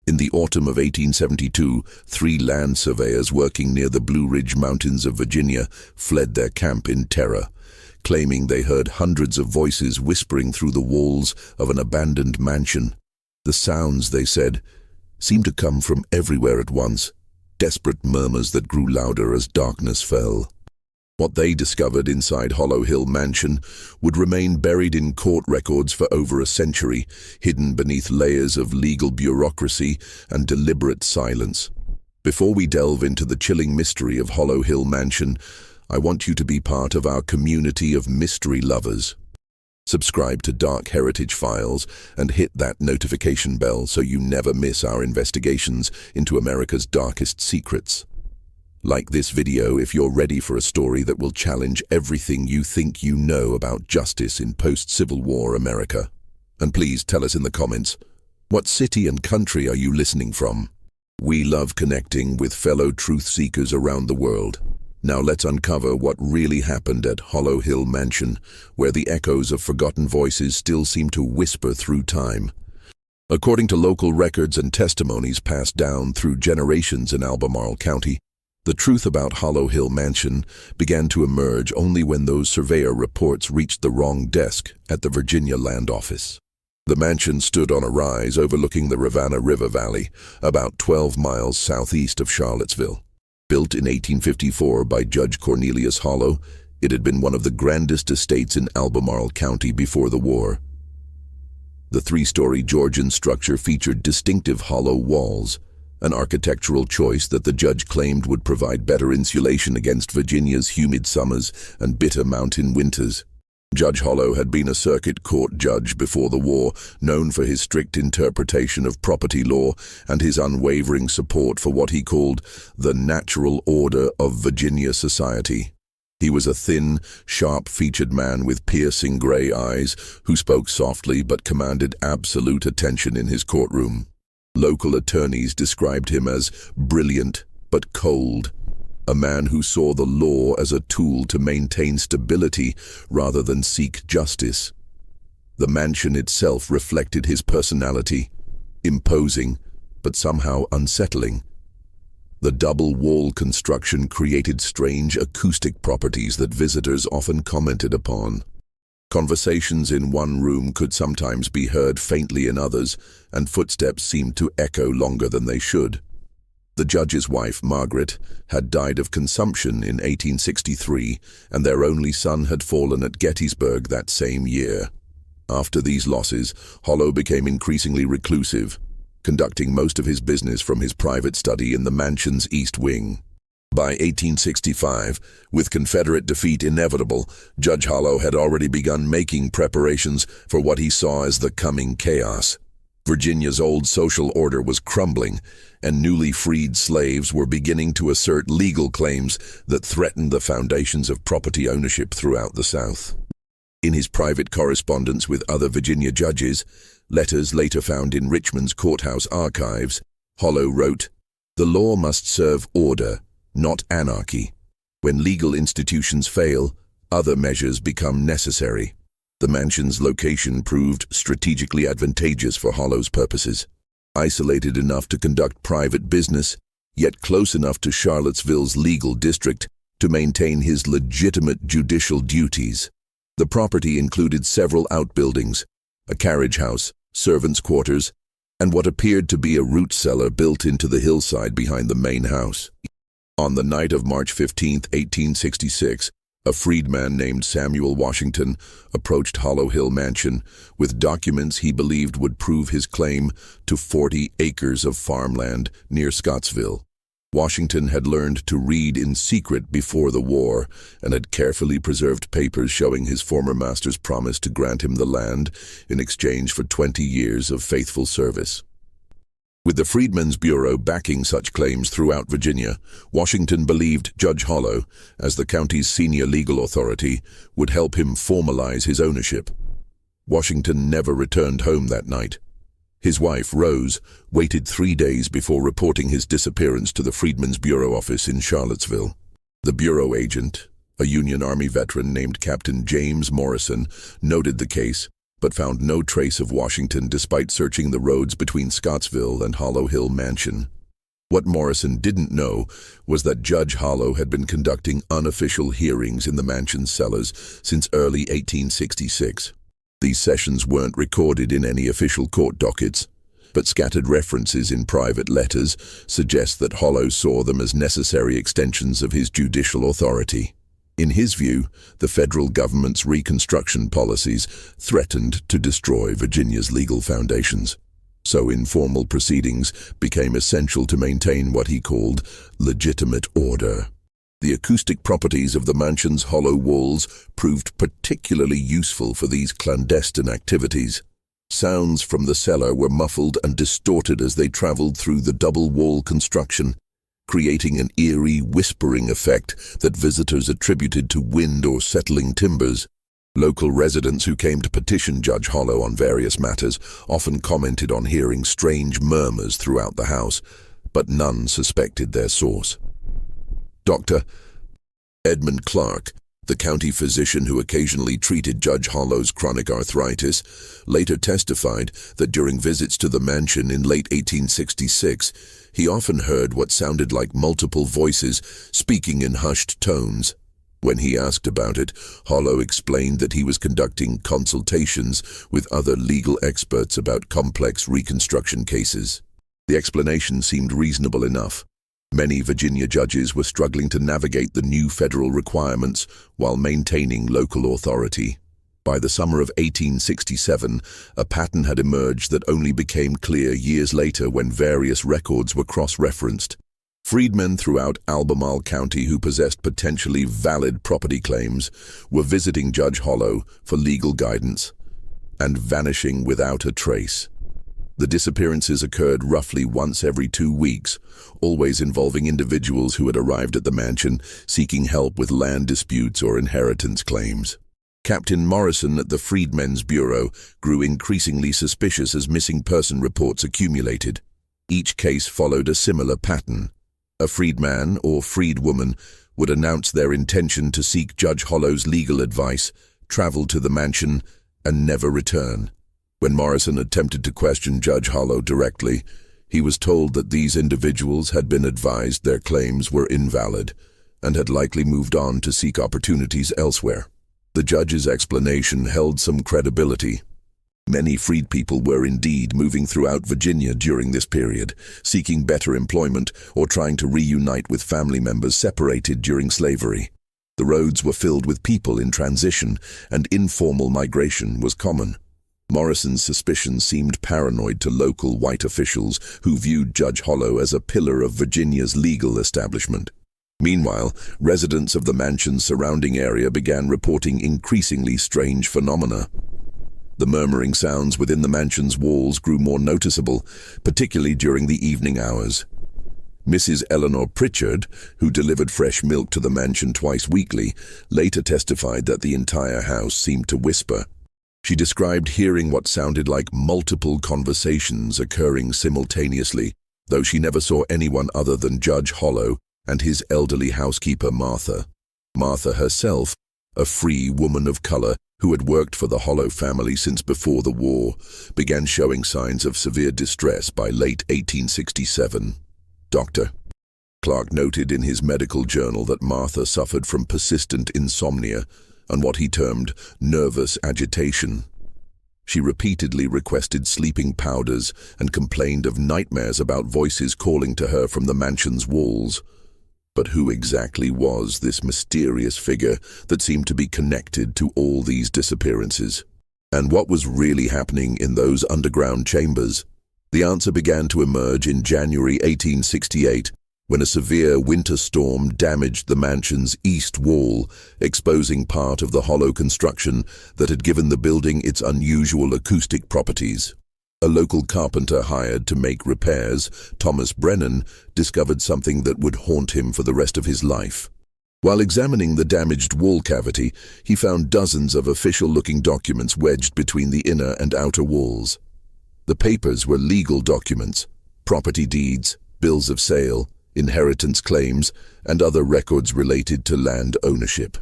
In the autumn of 1872, 3 land surveyors working near the Blue Ridge Mountains of Virginia fled their camp in terror, claiming they heard hundreds of voices whispering through the walls of an abandoned mansion. The sounds, they said, seemed to come from everywhere at once, desperate murmurs that grew louder as darkness fell. What they discovered inside Hollow Hill Mansion would remain buried in court records for over a century, hidden beneath layers of legal bureaucracy and deliberate silence. Before we delve into the chilling mystery of Hollow Hill Mansion, I want you to be part of our community of mystery lovers. Subscribe to Dark Heritage Files and hit that notification bell so you never miss our investigations into America's darkest secrets. Like this video if you're ready for a story that will challenge everything you think you know about justice in post-Civil War America. And please tell us in the comments, what city and country are you listening from? We love connecting with fellow truth seekers around the world. Now let's uncover what really happened at Hollow Hill Mansion, where the echoes of forgotten voices still seem to whisper through time. According to local records and testimonies passed down through generations in Albemarle County, the truth about Hollow Hill Mansion began to emerge only when those surveyor reports reached the wrong desk at the Virginia Land Office. The mansion stood on a rise overlooking the Rivanna River Valley, about 12 miles southeast of Charlottesville. Built in 1854 by Judge Cornelius Hollow, it had been one of the grandest estates in Albemarle County before the war. The 3-story Georgian structure featured distinctive hollow walls, an architectural choice that the judge claimed would provide better insulation against Virginia's humid summers and bitter mountain winters. Judge Hollow had been a circuit court judge before the war, known for his strict interpretation of property law and his unwavering support for what he called the natural order of Virginia society. He was a thin, sharp-featured man with piercing gray eyes who spoke softly but commanded absolute attention in his courtroom. Local attorneys described him as brilliant but cold, a man who saw the law as a tool to maintain stability rather than seek justice. The mansion itself reflected his personality, imposing but somehow unsettling. The double-wall construction created strange acoustic properties that visitors often commented upon. Conversations in one room could sometimes be heard faintly in others, and footsteps seemed to echo longer than they should. The judge's wife, Margaret, had died of consumption in 1863, and their only son had fallen at Gettysburg that same year. After these losses, Hollow became increasingly reclusive, conducting most of his business from his private study in the mansion's east wing. By 1865, with Confederate defeat inevitable, Judge Hollow had already begun making preparations for what he saw as the coming chaos. Virginia's old social order was crumbling, and newly freed slaves were beginning to assert legal claims that threatened the foundations of property ownership throughout the South. In his private correspondence with other Virginia judges, letters later found in Richmond's courthouse archives, Hollow wrote, "The law must serve order, not anarchy. When legal institutions fail, other measures become necessary." The mansion's location proved strategically advantageous for Hollow's purposes. Isolated enough to conduct private business, yet close enough to Charlottesville's legal district to maintain his legitimate judicial duties. The property included several outbuildings, a carriage house, servants' quarters, and what appeared to be a root cellar built into the hillside behind the main house. On the night of March 15, 1866, a freedman named Samuel Washington approached Hollow Hill Mansion with documents he believed would prove his claim to 40 acres of farmland near Scottsville. Washington had learned to read in secret before the war and had carefully preserved papers showing his former master's promise to grant him the land in exchange for 20 years of faithful service. With the Freedmen's Bureau backing such claims throughout Virginia, Washington believed Judge Hollow, as the county's senior legal authority, would help him formalize his ownership. Washington never returned home that night. His wife, Rose, waited 3 days before reporting his disappearance to the Freedmen's Bureau office in Charlottesville. The bureau agent, a Union Army veteran named Captain James Morrison, noted the case, but found no trace of Washington despite searching the roads between Scottsville and Hollow Hill Mansion. What Morrison didn't know was that Judge Hollow had been conducting unofficial hearings in the mansion's cellars since early 1866. These sessions weren't recorded in any official court dockets, but scattered references in private letters suggest that Hollow saw them as necessary extensions of his judicial authority. In his view, the federal government's Reconstruction policies threatened to destroy Virginia's legal foundations. So informal proceedings became essential to maintain what he called legitimate order. The acoustic properties of the mansion's hollow walls proved particularly useful for these clandestine activities. Sounds from the cellar were muffled and distorted as they traveled through the double-wall construction, creating an eerie, whispering effect that visitors attributed to wind or settling timbers. Local residents who came to petition Judge Hollow on various matters often commented on hearing strange murmurs throughout the house, but none suspected their source. Dr. Edmund Clark, the county physician who occasionally treated Judge Hollow's chronic arthritis, later testified that during visits to the mansion in late 1866, he often heard what sounded like multiple voices speaking in hushed tones. When he asked about it, Hollow explained that he was conducting consultations with other legal experts about complex reconstruction cases. The explanation seemed reasonable enough. Many Virginia judges were struggling to navigate the new federal requirements while maintaining local authority. By the summer of 1867, a pattern had emerged that only became clear years later when various records were cross-referenced. Freedmen throughout Albemarle County who possessed potentially valid property claims were visiting Judge Hollow for legal guidance and vanishing without a trace. The disappearances occurred roughly once every 2 weeks, always involving individuals who had arrived at the mansion seeking help with land disputes or inheritance claims. Captain Morrison at the Freedmen's Bureau grew increasingly suspicious as missing person reports accumulated. Each case followed a similar pattern. A freedman or freedwoman would announce their intention to seek Judge Hollow's legal advice, travel to the mansion, and never return. When Morrison attempted to question Judge Hollow directly, he was told that these individuals had been advised their claims were invalid and had likely moved on to seek opportunities elsewhere. The judge's explanation held some credibility. Many freed people were indeed moving throughout Virginia during this period, seeking better employment or trying to reunite with family members separated during slavery. The roads were filled with people in transition, and informal migration was common. Morrison's suspicions seemed paranoid to local white officials who viewed Judge Hollow as a pillar of Virginia's legal establishment. Meanwhile, residents of the mansion's surrounding area began reporting increasingly strange phenomena. The murmuring sounds within the mansion's walls grew more noticeable, particularly during the evening hours. Mrs. Eleanor Pritchard, who delivered fresh milk to the mansion twice weekly, later testified that the entire house seemed to whisper. She described hearing what sounded like multiple conversations occurring simultaneously, though she never saw anyone other than Judge Hollow and his elderly housekeeper Martha. Martha herself, a free woman of color who had worked for the Hollow family since before the war, began showing signs of severe distress by late 1867. Dr. Clark noted in his medical journal that Martha suffered from persistent insomnia and what he termed nervous agitation. She repeatedly requested sleeping powders and complained of nightmares about voices calling to her from the mansion's walls. But who exactly was this mysterious figure that seemed to be connected to all these disappearances? And what was really happening in those underground chambers? The answer began to emerge in January 1868, when a severe winter storm damaged the mansion's east wall, exposing part of the hollow construction that had given the building its unusual acoustic properties. A local carpenter hired to make repairs, Thomas Brennan, discovered something that would haunt him for the rest of his life. While examining the damaged wall cavity, he found dozens of official-looking documents wedged between the inner and outer walls. The papers were legal documents, property deeds, bills of sale, inheritance claims, and other records related to land ownership.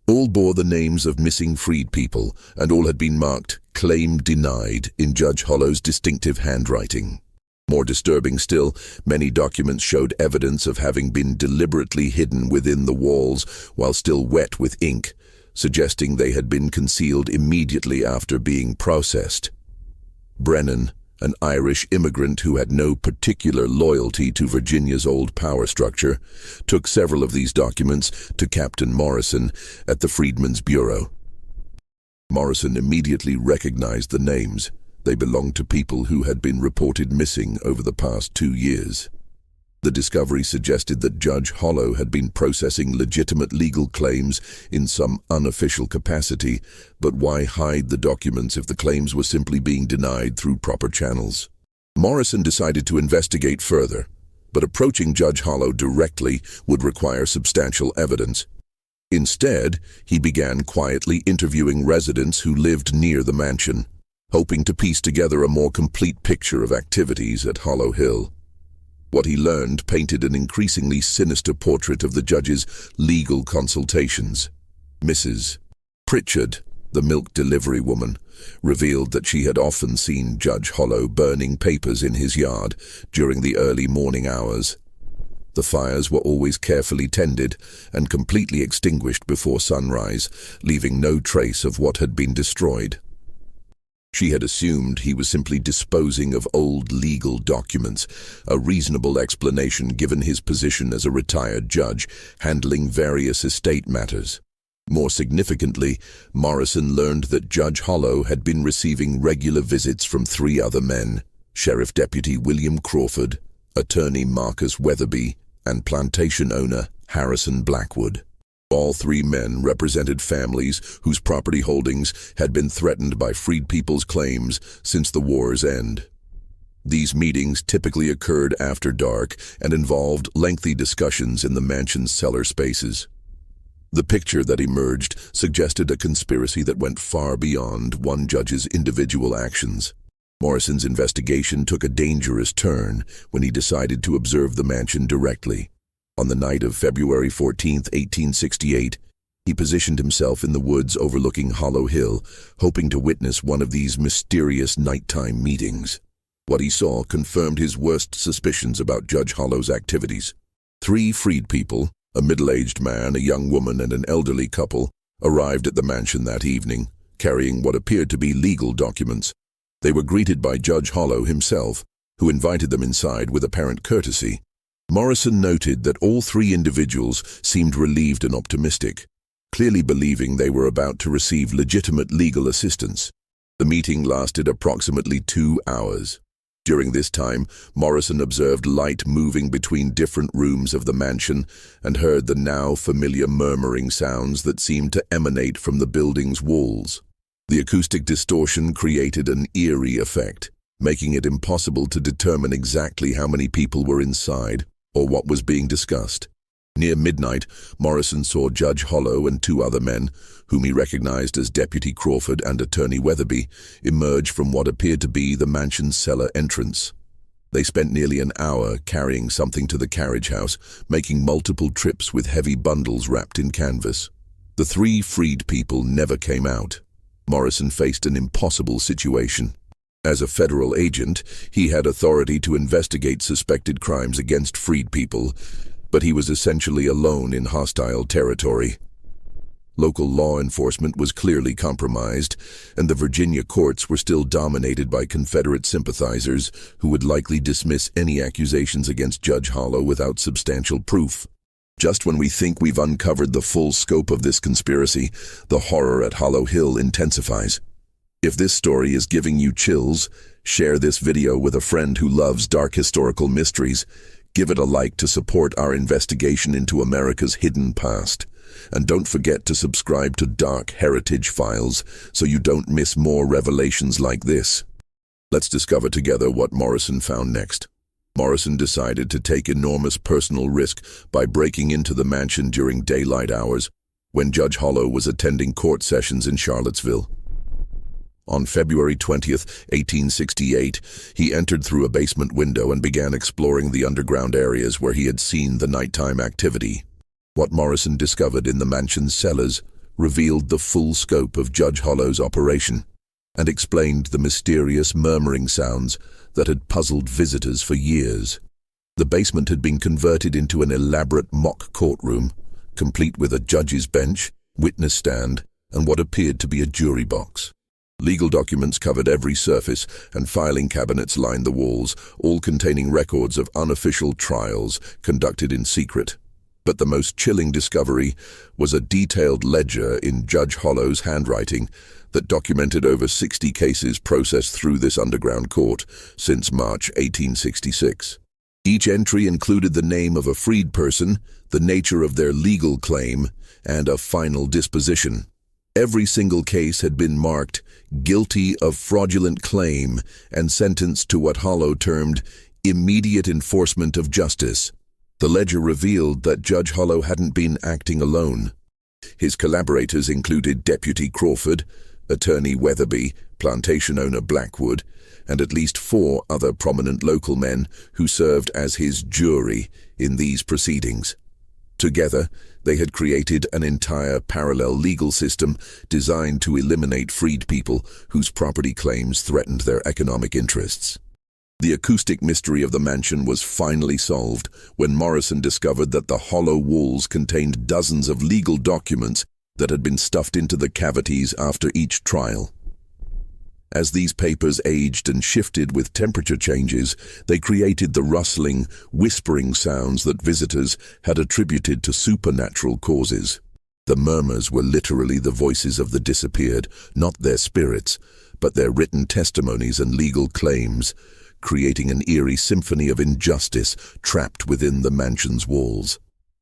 All bore the names of missing freed people, and all had been marked "Claim Denied" in Judge Hollow's distinctive handwriting. More disturbing still, many documents showed evidence of having been deliberately hidden within the walls while still wet with ink, suggesting they had been concealed immediately after being processed. Brennan, an Irish immigrant who had no particular loyalty to Virginia's old power structure, took several of these documents to Captain Morrison at the Freedmen's Bureau. Morrison immediately recognized the names. They belonged to people who had been reported missing over the past 2 years. The discovery suggested that Judge Hollow had been processing legitimate legal claims in some unofficial capacity, but why hide the documents if the claims were simply being denied through proper channels? Morrison decided to investigate further, but approaching Judge Hollow directly would require substantial evidence. Instead, he began quietly interviewing residents who lived near the mansion, hoping to piece together a more complete picture of activities at Hollow Hill. What he learned painted an increasingly sinister portrait of the judge's legal consultations. Mrs. Pritchard, the milk delivery woman, revealed that she had often seen Judge Hollow burning papers in his yard during the early morning hours. The fires were always carefully tended and completely extinguished before sunrise, leaving no trace of what had been destroyed. She had assumed he was simply disposing of old legal documents, a reasonable explanation given his position as a retired judge handling various estate matters. More significantly, Morrison learned that Judge Hollow had been receiving regular visits from 3 other men: Sheriff Deputy William Crawford, Attorney Marcus Weatherby, and plantation owner Harrison Blackwood. All 3 men represented families whose property holdings had been threatened by freed people's claims since the war's end. These meetings typically occurred after dark and involved lengthy discussions in the mansion's cellar spaces. The picture that emerged suggested a conspiracy that went far beyond one judge's individual actions. Morrison's investigation took a dangerous turn when he decided to observe the mansion directly. On the night of February 14, 1868, he positioned himself in the woods overlooking Hollow Hill, hoping to witness one of these mysterious nighttime meetings. What he saw confirmed his worst suspicions about Judge Hollow's activities. 3 freed people, a middle-aged man, a young woman, and an elderly couple, arrived at the mansion that evening, carrying what appeared to be legal documents. They were greeted by Judge Hollow himself, who invited them inside with apparent courtesy. Morrison noted that all 3 individuals seemed relieved and optimistic, clearly believing they were about to receive legitimate legal assistance. The meeting lasted approximately 2 hours. During this time, Morrison observed light moving between different rooms of the mansion and heard the now familiar murmuring sounds that seemed to emanate from the building's walls. The acoustic distortion created an eerie effect, making it impossible to determine exactly how many people were inside or what was being discussed. Near midnight, Morrison saw Judge Hollow and 2 other men, whom he recognized as Deputy Crawford and Attorney Weatherby, emerge from what appeared to be the mansion's cellar entrance. They spent nearly an hour carrying something to the carriage house, making multiple trips with heavy bundles wrapped in canvas. The 3 freed people never came out. Morrison faced an impossible situation. As a federal agent, he had authority to investigate suspected crimes against freed people, but he was essentially alone in hostile territory. Local law enforcement was clearly compromised, and the Virginia courts were still dominated by Confederate sympathizers who would likely dismiss any accusations against Judge Hollow without substantial proof. Just when we think we've uncovered the full scope of this conspiracy, the horror at Hollow Hill intensifies. If this story is giving you chills, share this video with a friend who loves dark historical mysteries. Give it a like to support our investigation into America's hidden past. And don't forget to subscribe to Dark Heritage Files so you don't miss more revelations like this. Let's discover together what Morrison found next. Morrison decided to take enormous personal risk by breaking into the mansion during daylight hours, when Judge Hollow was attending court sessions in Charlottesville. On February 20th, 1868, he entered through a basement window and began exploring the underground areas where he had seen the nighttime activity. What Morrison discovered in the mansion's cellars revealed the full scope of Judge Hollow's operation and explained the mysterious murmuring sounds that had puzzled visitors for years. The basement had been converted into an elaborate mock courtroom, complete with a judge's bench, witness stand, and what appeared to be a jury box. Legal documents covered every surface, and filing cabinets lined the walls, all containing records of unofficial trials conducted in secret. But the most chilling discovery was a detailed ledger in Judge Hollow's handwriting that documented over 60 cases processed through this underground court since March 1866. Each entry included the name of a freed person, the nature of their legal claim, and a final disposition. Every single case had been marked guilty of fraudulent claim and sentenced to what Hollow termed immediate enforcement of justice. The ledger revealed that Judge Hollow hadn't been acting alone. His collaborators included Deputy Crawford, Attorney Weatherby, plantation owner Blackwood, and at least 4 other prominent local men who served as his jury in these proceedings. Together, they had created an entire parallel legal system designed to eliminate freed people whose property claims threatened their economic interests. The acoustic mystery of the mansion was finally solved when Morrison discovered that the hollow walls contained dozens of legal documents that had been stuffed into the cavities after each trial. As these papers aged and shifted with temperature changes, they created the rustling, whispering sounds that visitors had attributed to supernatural causes. The murmurs were literally the voices of the disappeared, not their spirits, but their written testimonies and legal claims, creating an eerie symphony of injustice trapped within the mansion's walls.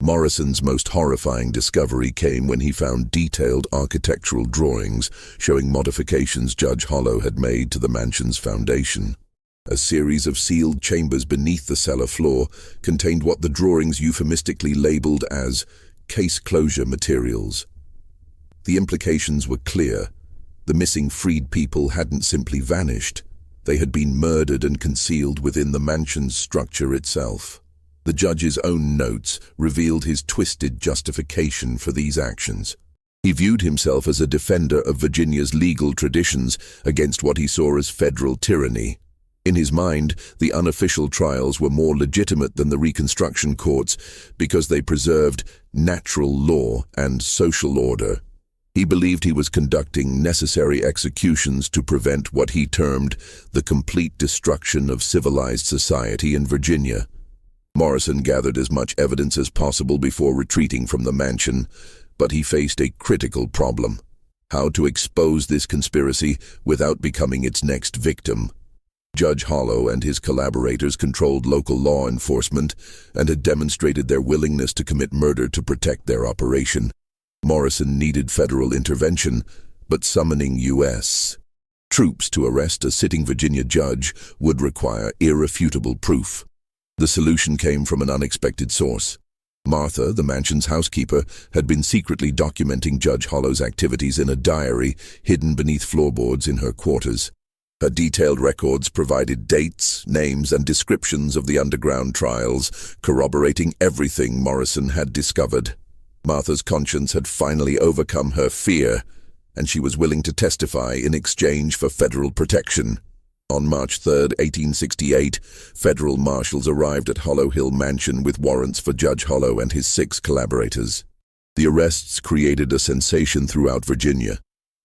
Morrison's most horrifying discovery came when he found detailed architectural drawings showing modifications Judge Hollow had made to the mansion's foundation. A series of sealed chambers beneath the cellar floor contained what the drawings euphemistically labeled as case closure materials. The implications were clear. The missing freed people hadn't simply vanished. They had been murdered and concealed within the mansion's structure itself. The judge's own notes revealed his twisted justification for these actions. He viewed himself as a defender of Virginia's legal traditions against what he saw as federal tyranny. In his mind, the unofficial trials were more legitimate than the Reconstruction courts because they preserved natural law and social order. He believed he was conducting necessary executions to prevent what he termed the complete destruction of civilized society in Virginia. Morrison gathered as much evidence as possible before retreating from the mansion, but he faced a critical problem: how to expose this conspiracy without becoming its next victim. Judge Hollow and his collaborators controlled local law enforcement and had demonstrated their willingness to commit murder to protect their operation. Morrison needed federal intervention, but summoning U.S. troops to arrest a sitting Virginia judge would require irrefutable proof. The solution came from an unexpected source. Martha, the mansion's housekeeper, had been secretly documenting Judge Hollow's activities in a diary hidden beneath floorboards in her quarters. Her detailed records provided dates, names, and descriptions of the underground trials, corroborating everything Morrison had discovered. Martha's conscience had finally overcome her fear, and she was willing to testify in exchange for federal protection. On March 3, 1868, federal marshals arrived at Hollow Hill Mansion with warrants for Judge Hollow and his 6 collaborators. The arrests created a sensation throughout Virginia,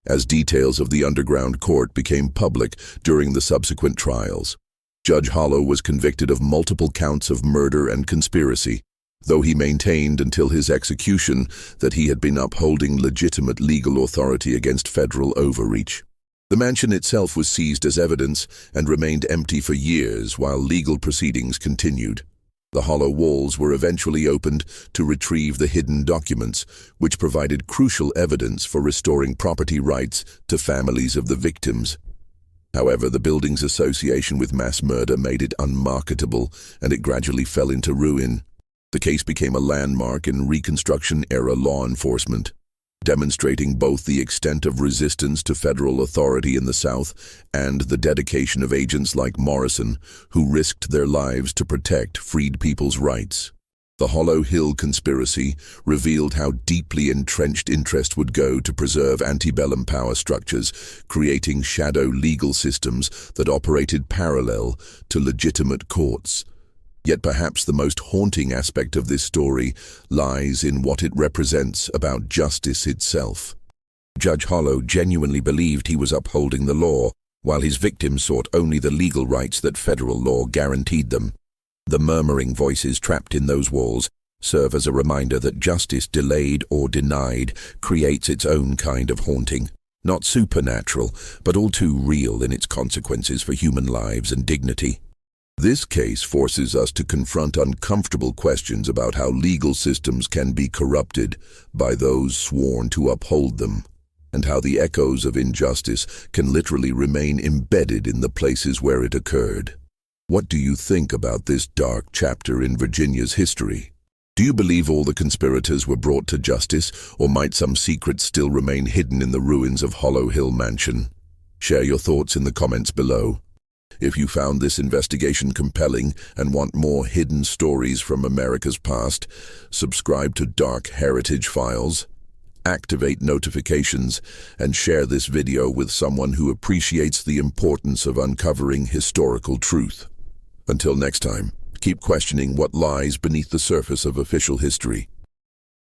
as details of the underground court became public during the subsequent trials. Judge Hollow was convicted of multiple counts of murder and conspiracy, though he maintained until his execution that he had been upholding legitimate legal authority against federal overreach. The mansion itself was seized as evidence and remained empty for years while legal proceedings continued. The hollow walls were eventually opened to retrieve the hidden documents, which provided crucial evidence for restoring property rights to families of the victims. However, the building's association with mass murder made it unmarketable, and it gradually fell into ruin. The case became a landmark in Reconstruction-era law enforcement, demonstrating both the extent of resistance to federal authority in the South and the dedication of agents like Morrison, who risked their lives to protect freed people's rights. The Hollow Hill conspiracy revealed how deeply entrenched interest would go to preserve antebellum power structures, creating shadow legal systems that operated parallel to legitimate courts. Yet perhaps the most haunting aspect of this story lies in what it represents about justice itself. Judge Hollow genuinely believed he was upholding the law, while his victims sought only the legal rights that federal law guaranteed them. The murmuring voices trapped in those walls serve as a reminder that justice delayed or denied creates its own kind of haunting. Not supernatural, but all too real in its consequences for human lives and dignity. This case forces us to confront uncomfortable questions about how legal systems can be corrupted by those sworn to uphold them, and how the echoes of injustice can literally remain embedded in the places where it occurred. What do you think about this dark chapter in Virginia's history? Do you believe all the conspirators were brought to justice, or might some secrets still remain hidden in the ruins of Hollow Hill Mansion? Share your thoughts in the comments below. If you found this investigation compelling and want more hidden stories from America's past, subscribe to Dark Heritage Files, activate notifications, and share this video with someone who appreciates the importance of uncovering historical truth. Until next time, keep questioning what lies beneath the surface of official history.